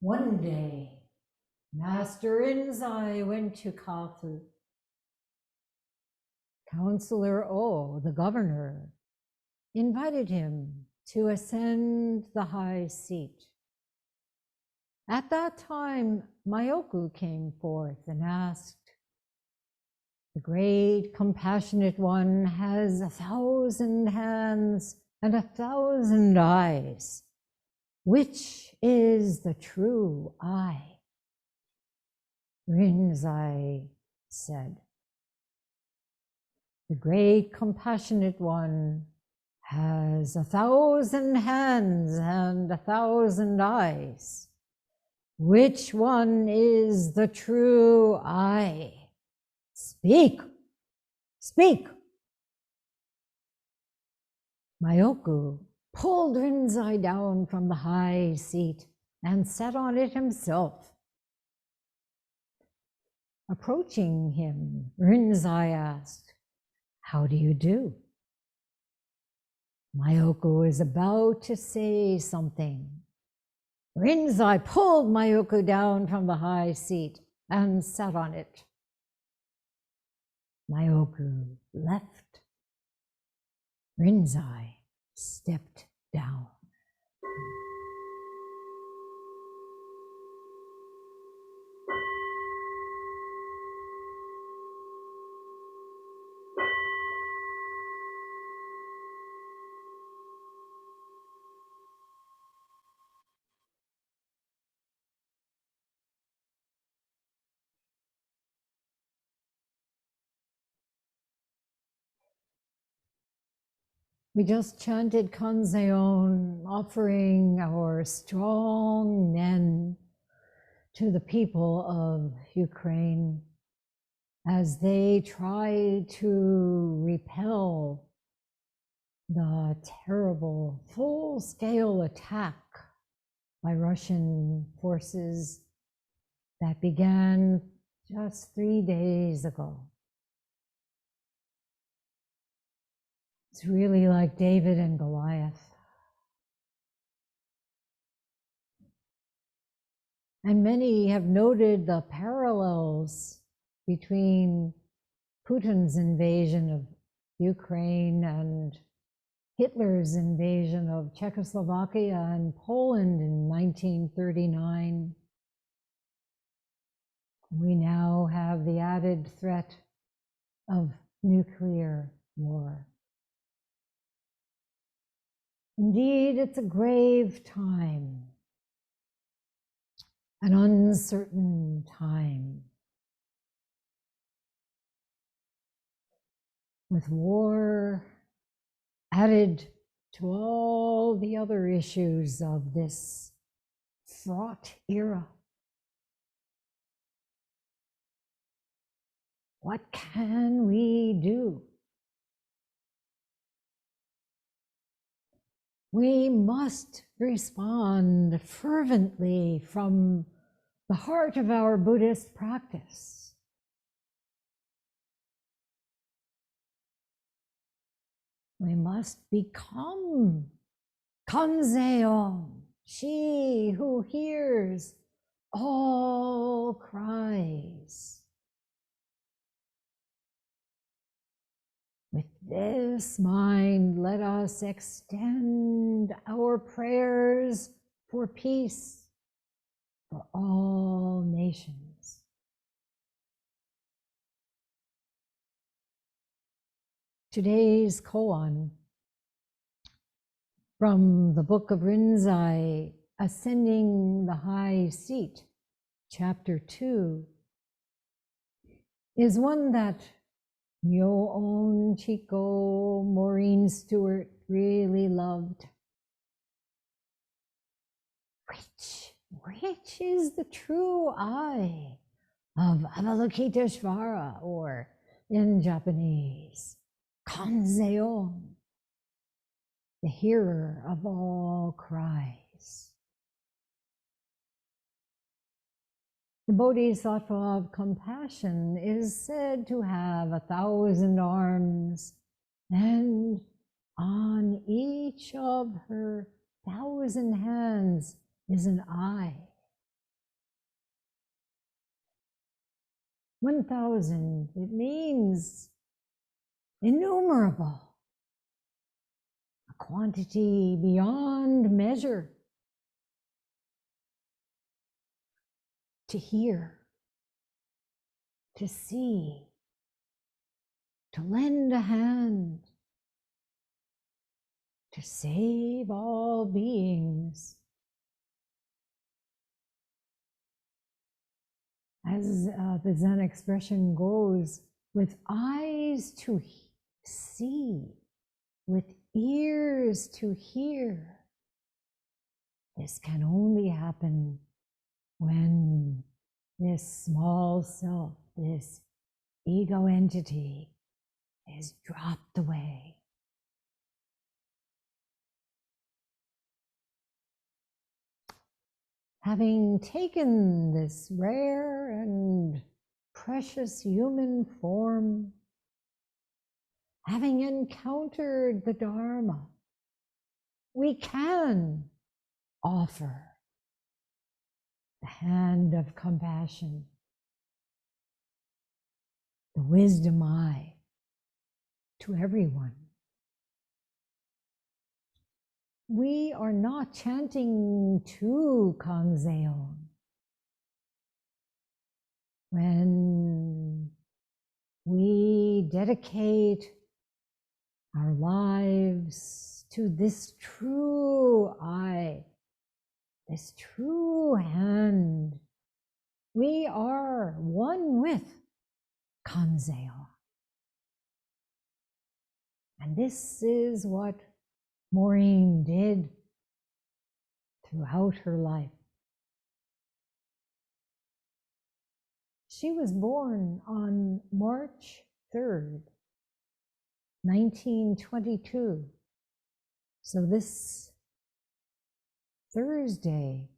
One day, Master Rinzai went to Kafu. Counselor O, the governor, invited him to ascend the high seat. At that time, Mayoku came forth and asked, "The great compassionate one has 1,000 hands and 1,000 eyes. Which is the true I?" Rinzai said, "The great compassionate one has 1,000 hands and 1,000 eyes. Which one is the true I? Speak, speak." Mayoku pulled Rinzai down from the high seat and sat on it himself. Approaching him, Rinzai asked, "How do you do?" Mayoku is about to say something. Rinzai pulled Mayoku down from the high seat and sat on it. Mayoku left. Rinzai stepped down. We just chanted Kanzeon, offering our strong men to the people of Ukraine as they try to repel the terrible full-scale attack by Russian forces that began just 3 days ago. It's really like David and Goliath. And many have noted the parallels between Putin's invasion of Ukraine and Hitler's invasion of Czechoslovakia and Poland in 1939. We now have the added threat of nuclear war. Indeed, it's a grave time, an uncertain time. With war added to all the other issues of this fraught era. What can we do? We must respond fervently from the heart of our Buddhist practice. We must become Kanzeon, she who hears all cries. With this mind, let us extend our prayers for peace for all nations. Today's koan from the book of Rinzai, Ascending the High Seat, chapter 2, is one that Nyo-on Chico Maureen Stewart really loved. Which is the true I of Avalokiteshvara, or in Japanese, Kanzeon, the hearer of all cries. The Bodhisattva of compassion is said to have 1,000 arms, and on each of her 1,000 hands is an eye. 1,000, it means innumerable, a quantity beyond measure. To hear, to see, to lend a hand, to save all beings. As the Zen expression goes, with eyes to see, with ears to hear. This can only happen when this small self, this ego entity, is dropped away. Having taken this rare and precious human form, having encountered the Dharma, we can offer the hand of compassion, the wisdom eye to everyone. We are not chanting to Kanzeon. When we dedicate our lives to this true eye, this true hand, we are one with Kanzeon. And this is what Maureen did throughout her life. She was born on March 3rd, 1922. So this Thursday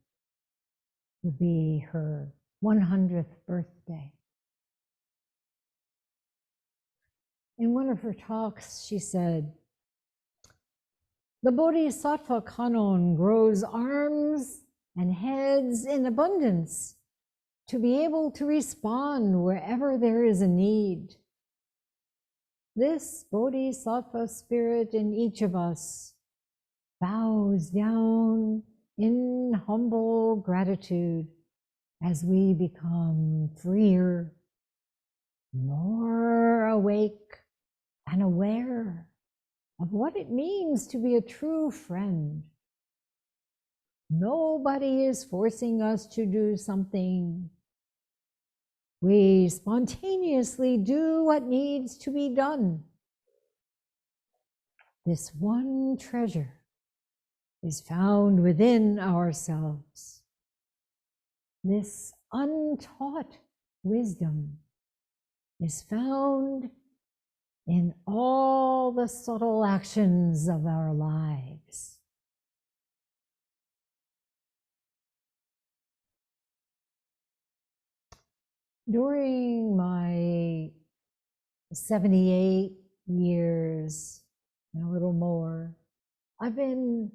would be her 100th birthday. In one of her talks, she said, "The Bodhisattva Kanon grows arms and heads in abundance to be able to respond wherever there is a need. This Bodhisattva spirit in each of us bows down in humble gratitude as we become freer, more awake and aware of what it means to be a true friend. Nobody is forcing us to do something. We spontaneously do what needs to be done. This one treasure is found within ourselves. This untaught wisdom is found in all the subtle actions of our lives. During my 78 years and a little more, I've been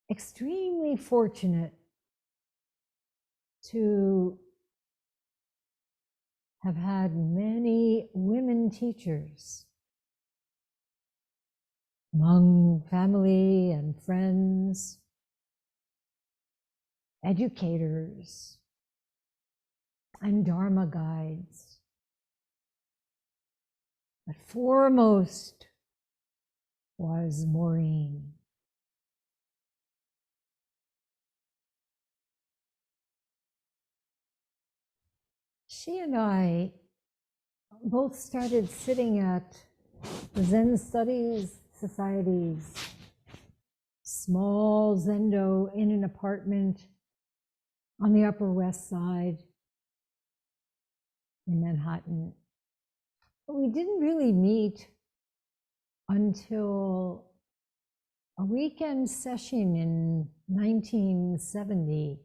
extremely fortunate to have had many women teachers among family and friends, educators, and Dharma guides. But foremost was Maureen. She and I both started sitting at the Zen Studies Society's small zendo in an apartment on the Upper West Side in Manhattan. But we didn't really meet until a weekend session in 1970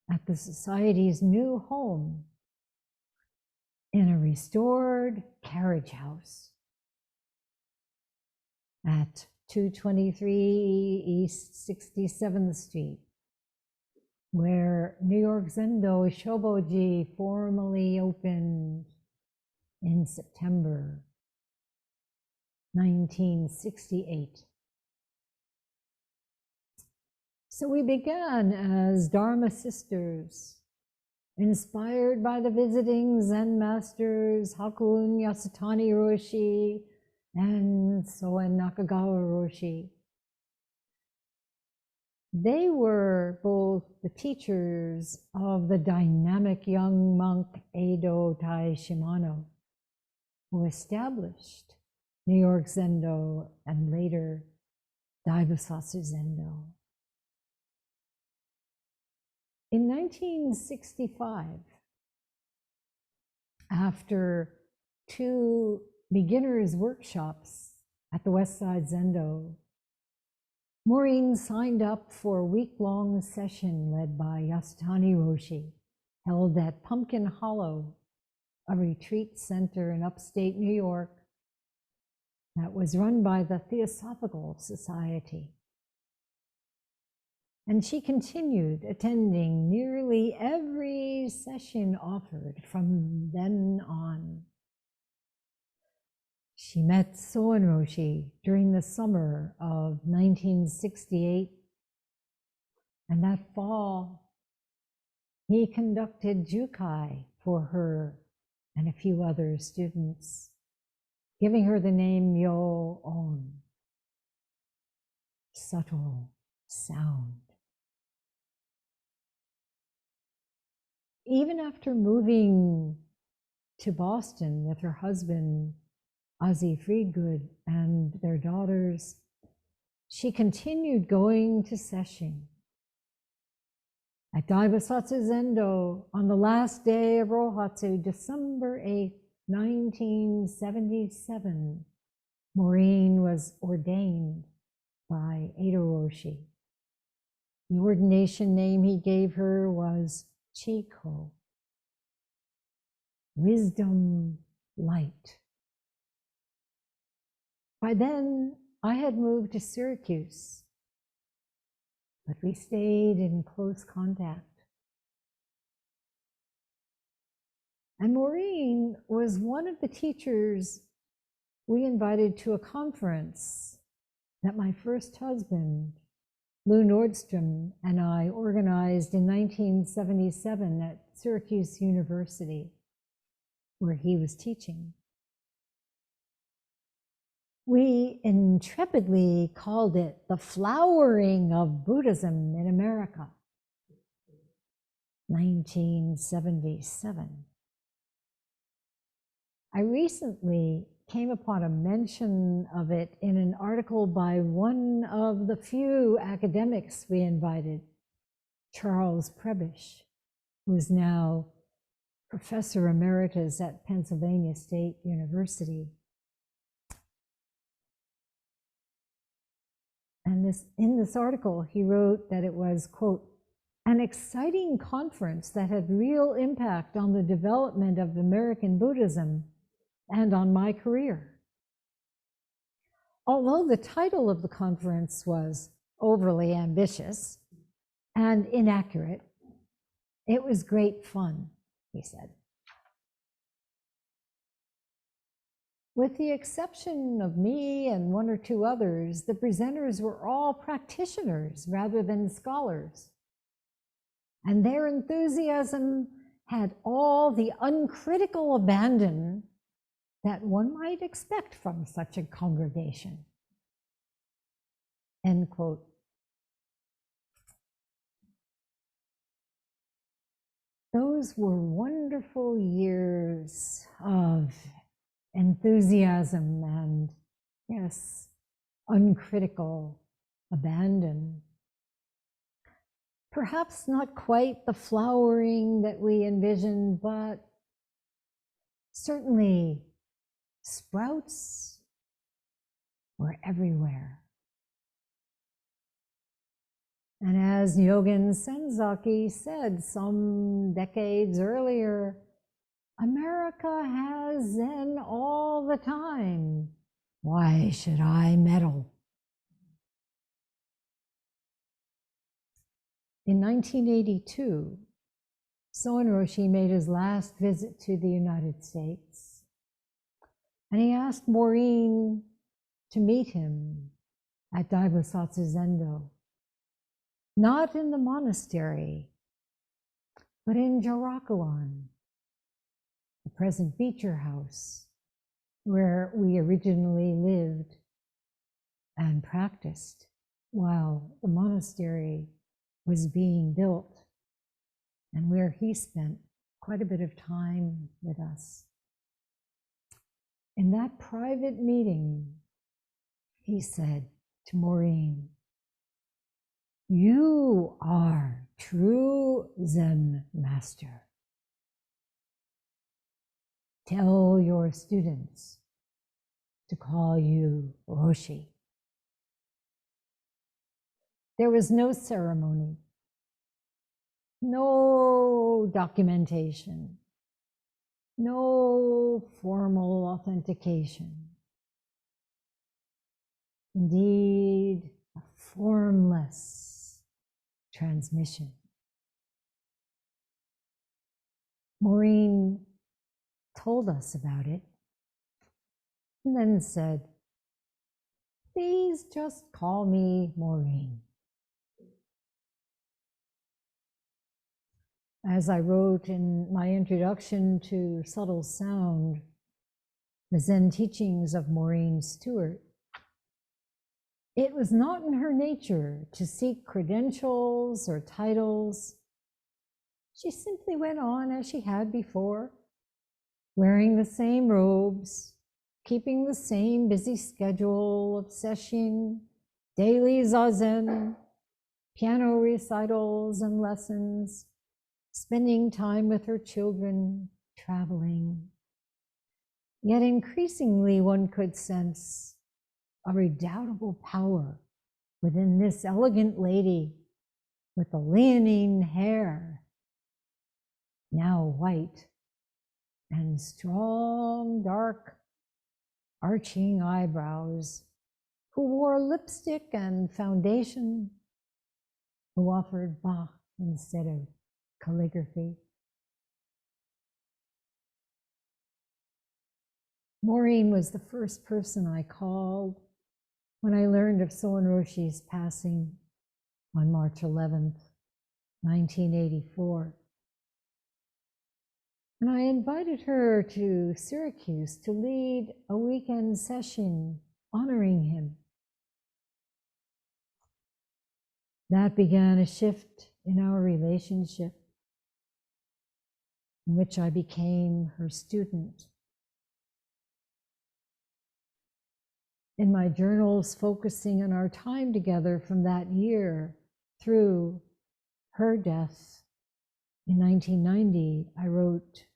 at the Society's new home in a restored carriage house at 223 East 67th Street where New York Zendo Shōbōji formally opened in September 1968. So we began as Dharma sisters, inspired by the visiting Zen masters Hakun Yasutani Roshi and Soen Nakagawa Roshi. They were both the teachers of the dynamic young monk Edo Taishimano, who established New York Zendo and later Daibusatsu Zendo. In 1965, after 2 beginners' workshops at the Westside Zendo, Maureen signed up for a week-long session led by Yasutani Roshi, held at Pumpkin Hollow, a retreat center in upstate New York that was run by the Theosophical Society. And she continued attending nearly every session offered from then on. She met Soen Roshi during the summer of 1968, and that fall, he conducted Jukai for her and a few other students, giving her the name Myo-on, subtle sound. Even after moving to Boston with her husband, Ozzie Friedgood, and their daughters, she continued going to session. At Daibusatsu Zendo, on the last day of Rohatsu, December 8, 1977, Maureen was ordained by Edo Roshi. The ordination name he gave her was Chiko, wisdom, light. By then, I had moved to Syracuse, but we stayed in close contact. And Maureen was one of the teachers we invited to a conference that my first husband, Lou Nordstrom, and I organized in 1977 at Syracuse University, where he was teaching. We intrepidly called it the flowering of Buddhism in America, 1977. I recently came upon a mention of it in an article by one of the few academics we invited, Charles Prebish, who's now Professor Emeritus at Pennsylvania State University. And in this article, he wrote that it was, quote, an exciting conference that had real impact on the development of American Buddhism and on my career. Although the title of the conference was overly ambitious and inaccurate, it was great fun, he said. With the exception of me and one or two others, the presenters were all practitioners rather than scholars. And their enthusiasm had all the uncritical abandon that one might expect from such a congregation. End quote. Those were wonderful years of enthusiasm and, yes, uncritical abandon. Perhaps not quite the flowering that we envisioned, but certainly sprouts were everywhere. And as Nyogen Senzaki said some decades earlier, America has Zen all the time. Why should I meddle? In 1982, Soen Roshi made his last visit to the United States, and he asked Maureen to meet him at Daibosatsu Zendo, not in the monastery, but in Jarakuan, the present Beecher House, where we originally lived and practiced while the monastery was being built, and where he spent quite a bit of time with us. In that private meeting, he said to Maureen, "You are true Zen master. Tell your students to call you Roshi." There was no ceremony, no documentation, no formal authentication. Indeed, a formless transmission. Maureen told us about it and then said, "Please just call me Maureen." As I wrote in my introduction to Subtle Sound, the Zen teachings of Maureen Stewart, it was not in her nature to seek credentials or titles. She simply went on as she had before, wearing the same robes, keeping the same busy schedule of sesshin, daily zazen, piano recitals and lessons, spending time with her children, traveling. Yet increasingly one could sense a redoubtable power within this elegant lady with the leonine hair, now white, and strong, dark, arching eyebrows, who wore lipstick and foundation, who offered Bach instead of calligraphy. Maureen was the first person I called when I learned of Soen Roshi's passing on March 11th, 1984. And I invited her to Syracuse to lead a weekend session honoring him. That began a shift in our relationship, in which I became her student. In my journals focusing on our time together from that year through her death in 1990, I wrote,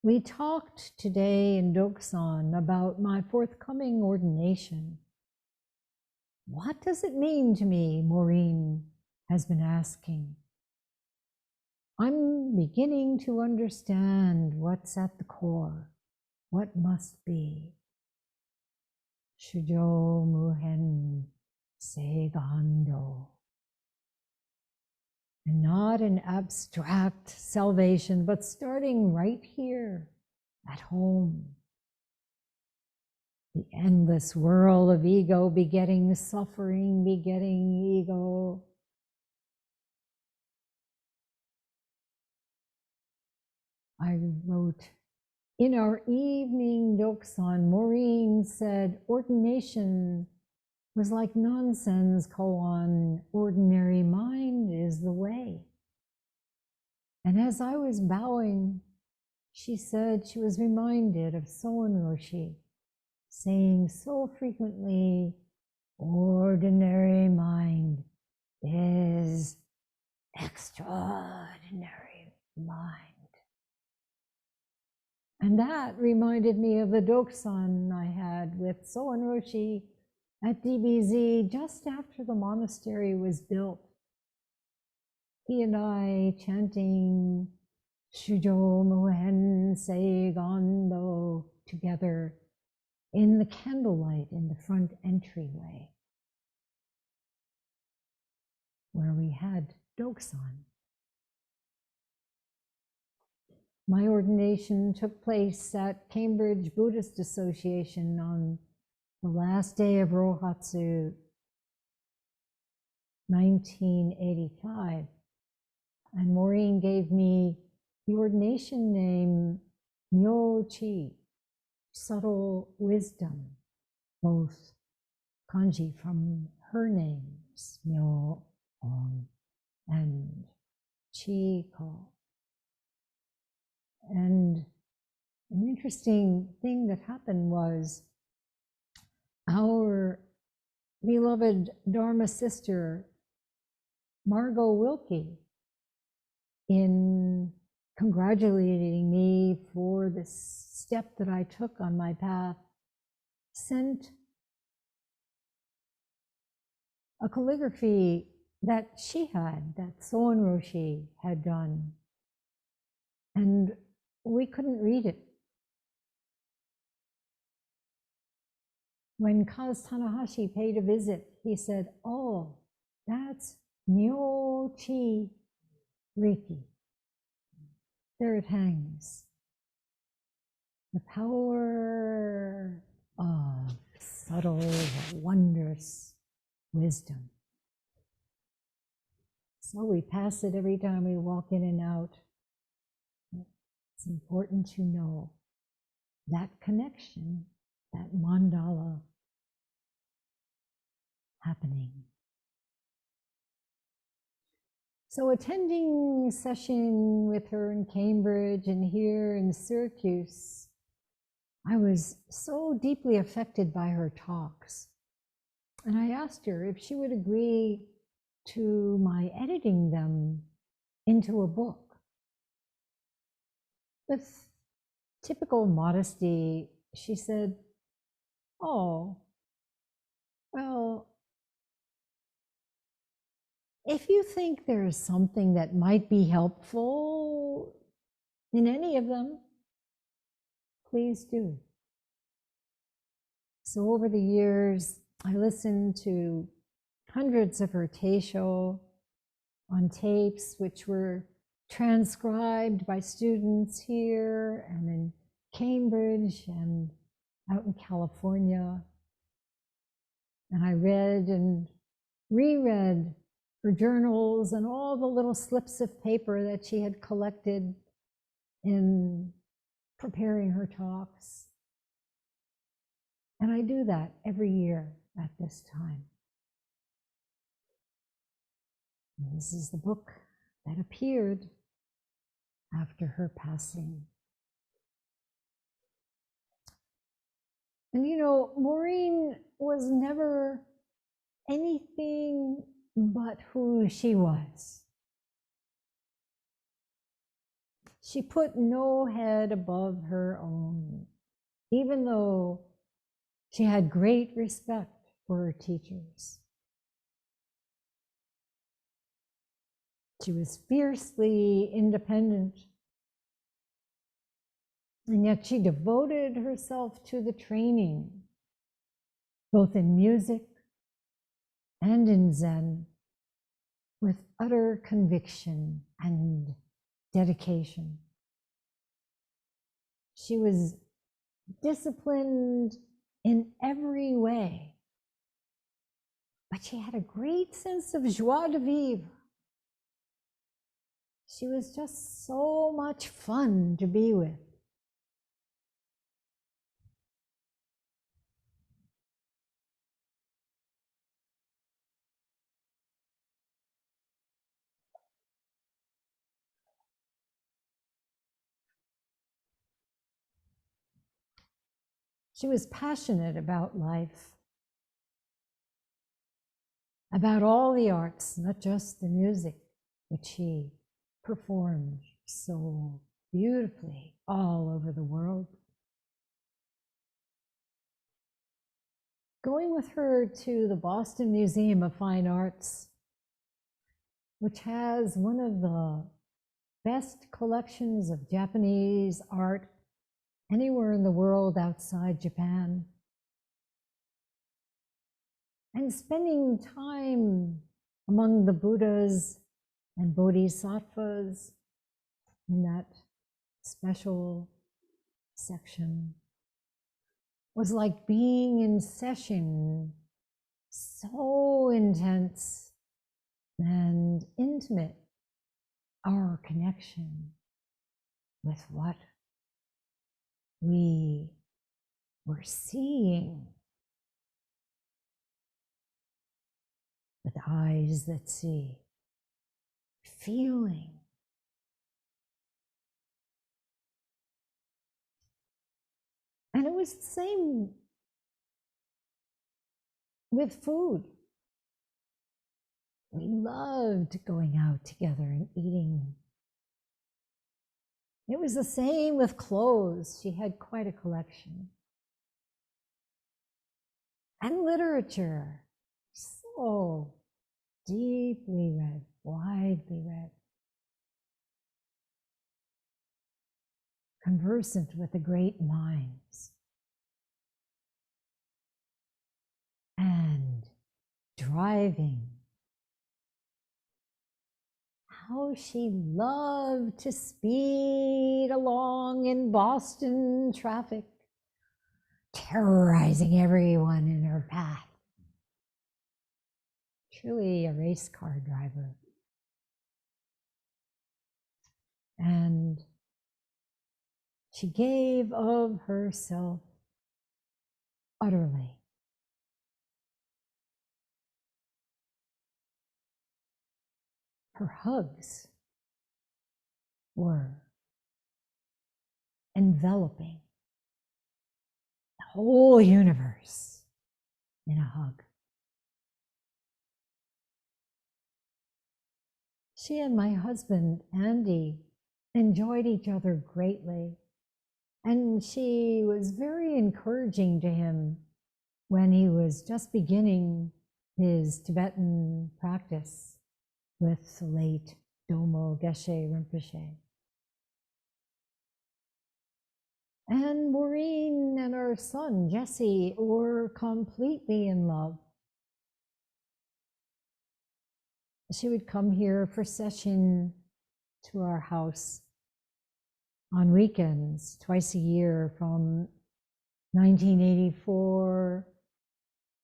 "We talked today in Doksan about my forthcoming ordination. What does it mean to me?" Maureen has been asking. "I'm beginning to understand what's at the core, what must be. Shujo Muhen Seigando. And not an abstract salvation, but starting right here at home. The endless whirl of ego begetting suffering, begetting ego. I wrote, in our evening Doksan, Maureen said ordination was like nonsense, ordinary mind is the way. And as I was bowing, she said she was reminded of Soen Roshi saying so frequently, ordinary mind is extraordinary mind. And that reminded me of the Doksan I had with Soen Roshi at DBZ just after the monastery was built. He and I chanting Shujo Mohen Seigando together in the candlelight in the front entryway. where we had Doksan. My ordination took place at Cambridge Buddhist Association on the last day of Rohatsu, 1985. And Maureen gave me the ordination name Myo-chi, subtle wisdom, both kanji from her names, Myo and Chi-ko. And an interesting thing that happened was our beloved Dharma sister, Margot Wilkie, in congratulating me for this step that I took on my path, sent a calligraphy that she had, that Soen Roshi had done. And we couldn't read it. When Kaz Tanahashi paid a visit, he said, "Oh, that's Myo-chi Riki." There it hangs. The power of subtle, wondrous wisdom. So we pass it every time we walk in and out. It's important to know that connection, that mandala happening. So attending session with her in Cambridge and here in Syracuse, I was so deeply affected by her talks. And I asked her if she would agree to my editing them into a book. With typical modesty, she said, "Oh, well, if you think there's something that might be helpful in any of them, please do." So over the years, I listened to hundreds of her Teisho on tapes, which were transcribed by students here and in Cambridge and out in California. And I read and reread her journals and all the little slips of paper that she had collected in preparing her talks. And I do that every year at this time. And this is the book that appeared after her passing. And you know, Maureen was never anything but who she was. She put no head above her own, even though she had great respect for her teachers. She was fiercely independent, and yet she devoted herself to the training, both in music and in Zen, with utter conviction and dedication. She was disciplined in every way, but she had a great sense of joie de vivre. She was just so much fun to be with. She was passionate about life, about all the arts, not just the music, which she performed so beautifully all over the world. Going with her to the Boston Museum of Fine Arts, which has one of the best collections of Japanese art anywhere in the world outside Japan, and spending time among the Buddhas and Bodhisattvas in that special section was like being in session, so intense and intimate, our connection with what we were seeing with eyes that see, feeling. And it was the same with food. We loved going out together and eating. It was the same with clothes. She had quite a collection. And literature, so deeply read, widely read. Conversant with the great minds. And driving. How she loved to speed along in Boston traffic, terrorizing everyone in her path. Truly a race car driver. And she gave of herself utterly. Her hugs were enveloping the whole universe in a hug. She and my husband, Andy, enjoyed each other greatly. And she was very encouraging to him when he was just beginning his Tibetan practice with the late Domo Geshe Rinpoche. And Maureen and her son, Jesse, were completely in love. She would come here for session to our house on weekends, twice a year from 1984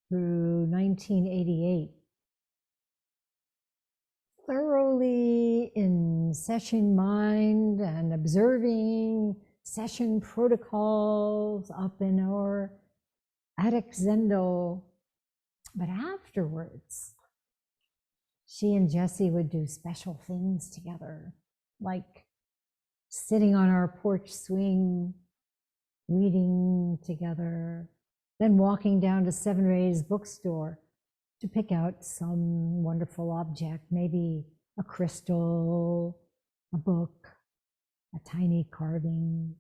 through 1988. Thoroughly in session mind and observing session protocols up in our attic zendo. But afterwards, she and Jesse would do special things together, like sitting on our porch swing, reading together, then walking down to Seven Rays bookstore to pick out some wonderful object, maybe a crystal, a book, a tiny carving.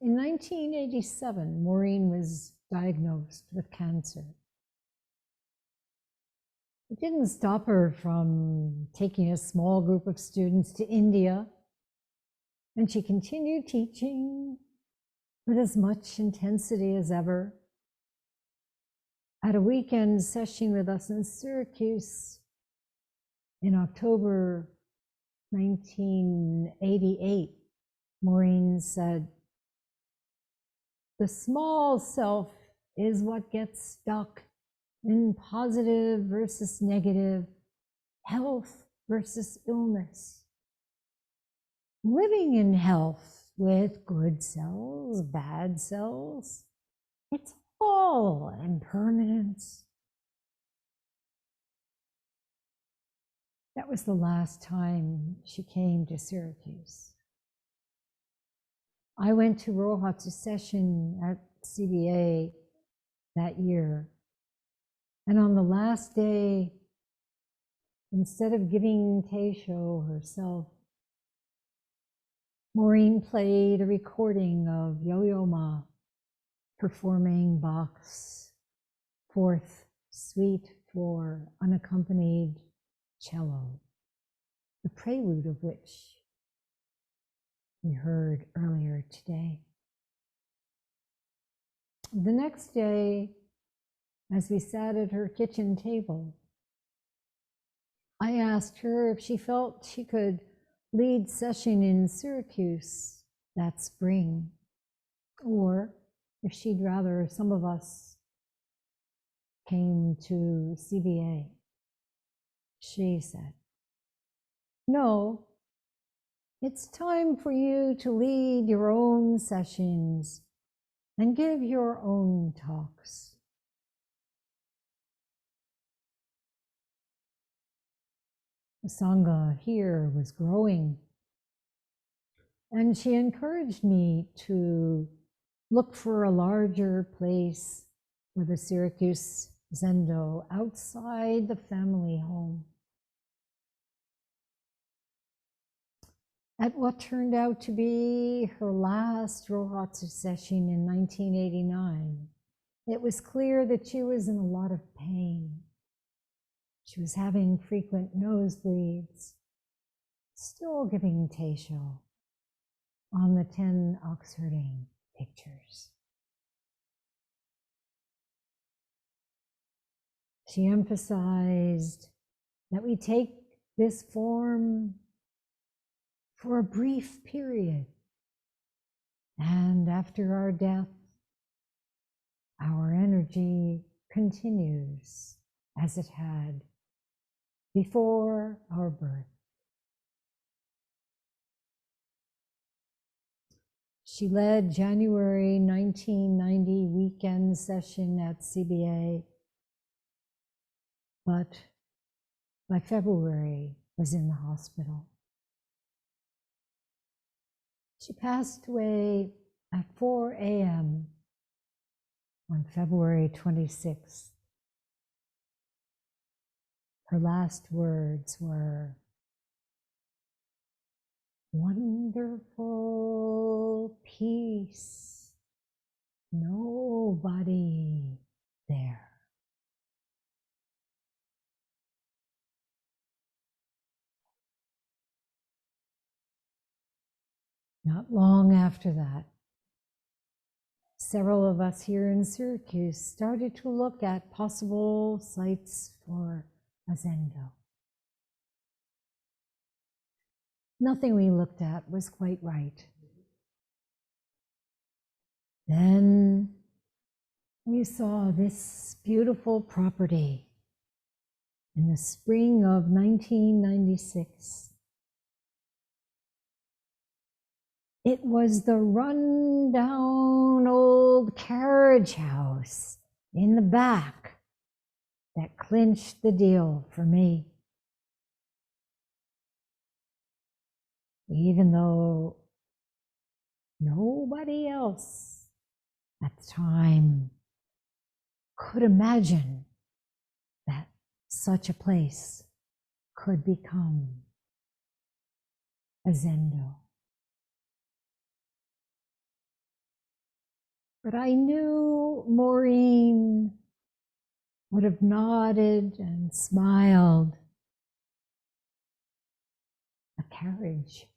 In 1987, Maureen was diagnosed with cancer. It didn't stop her from taking a small group of students to India, and she continued teaching with as much intensity as ever. At a weekend session with us in Syracuse in October 1988, Maureen said, "The small self is what gets stuck in positive versus negative, health versus illness. Living in health with good cells, bad cells, it's all impermanence." That was the last time she came to Syracuse. I went to Rohatsu session at CBA that year. And on the last day, instead of giving Teisho herself, Maureen played a recording of Yo-Yo Ma performing Bach's Fourth Suite for unaccompanied cello, the prelude of which we heard earlier today. The next day, as we sat at her kitchen table. I asked her if she felt she could lead session in Syracuse that spring, or if she'd rather some of us came to CBA. She said, "No, it's time for you to lead your own sessions and give your own talks." The Sangha here was growing, and she encouraged me to look for a larger place for the Syracuse Zendo outside the family home. At what turned out to be her last Rohatsu session in 1989, it was clear that she was in a lot of pain. She was having frequent nosebleeds, still giving Teisho on the 10 Oxfording pictures. She emphasized that we take this form for a brief period, and after our death, our energy continues as it had before our birth. She led January 1990 weekend session at CBA, but by February was in the hospital. She passed away at 4 a.m. on February 26th. Her last words were, "Wonderful peace, nobody there." Not long after that, several of us here in Syracuse started to look at possible sites for a Zendo. Nothing we looked at was quite right. Then we saw this beautiful property in the spring of 1996. It was the run-down old carriage house in the back that clinched the deal for me. Even though nobody else at the time could imagine that such a place could become a Zendo. But I knew Maureen would have nodded and smiled. A carriage